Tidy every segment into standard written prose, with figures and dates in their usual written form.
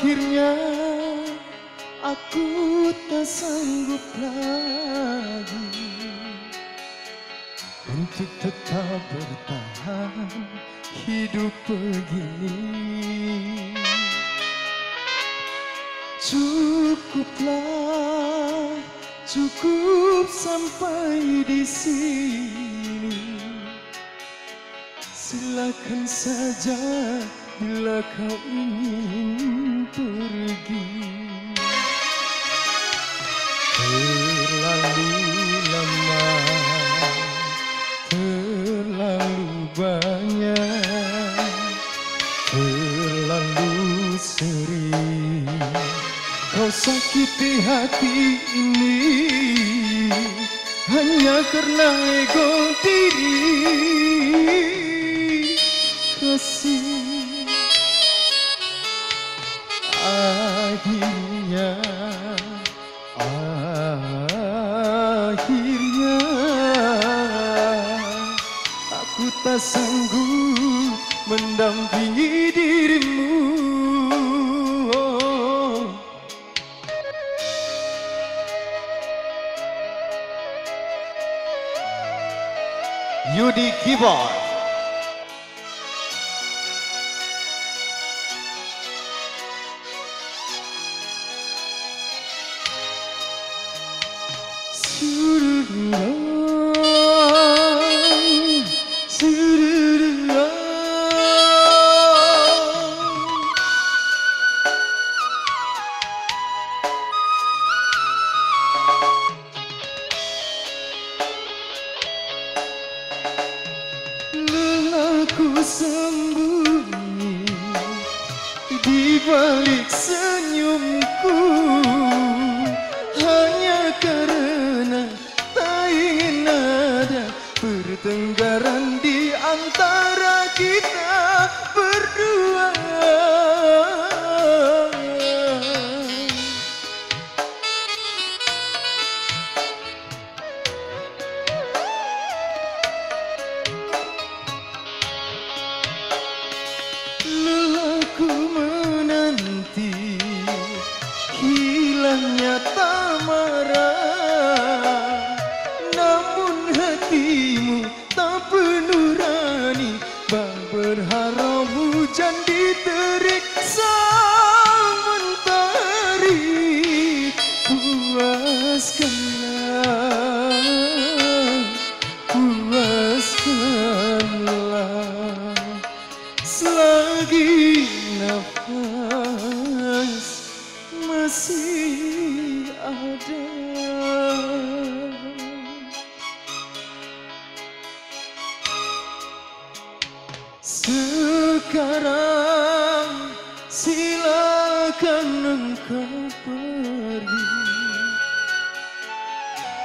Akhirnya aku tak sanggup lagi untuk tetap bertahan hidup begini. Cukuplah, cukup sampai di sini. Silakan saja bila kau ingin pergi. Terlalu lama, terlalu banyak, terlalu sering kau sakiti hati ini hanya karena ego diri. Kasih, akhirnya aku tak sanggup mendampingi dirimu. Yudi Keyboard. Lelahku sembunyi di balik senyumku hanya karena tak ingin ada pertengkaran di antara kita berdua. Lelahku menanti hilangnya tamarah, namun hatimu tak penurani. Bang berharap hujan diterik mentari. Puaskanlah, puaskanlah selagi nafas masih ada. Sekarang silakan engkau pergi,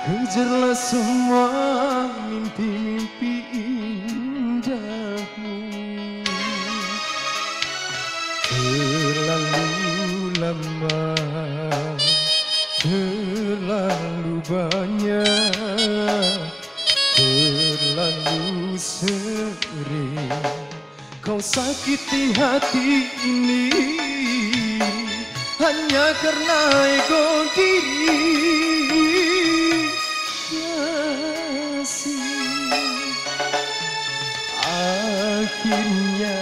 kejarlah semua mimpi-mimpi indahmu. Terlalu lama, terlalu banyak, terlalu sering kau sakiti hati ini hanya karena ego diri. Kasih, akhirnya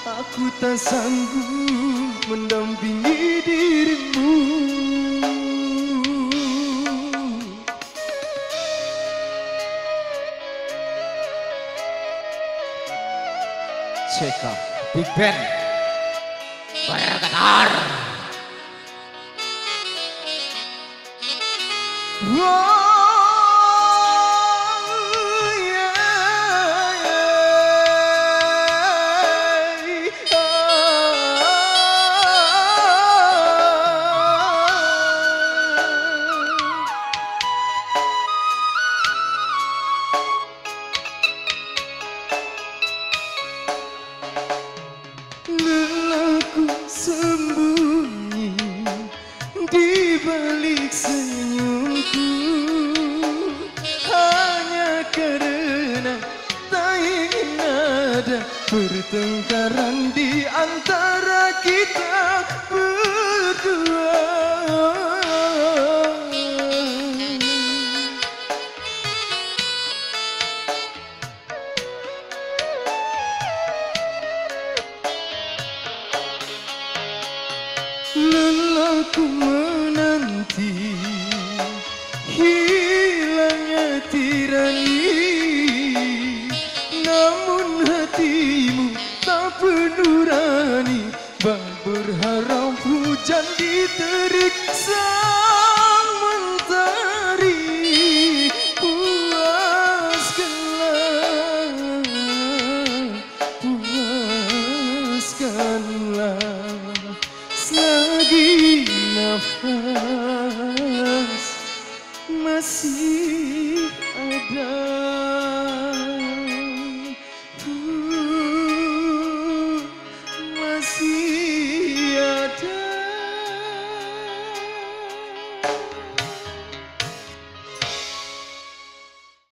aku tak sanggup mendampingi dirimu. Ceka Big Band bergetar. Lelahku sembunyi di balik senyumku pertengkaran di antara kita berdua. Lelahku menanti hilangnya tirani, namun hatimu tak penurani. Bang berharap hujan di terik sana.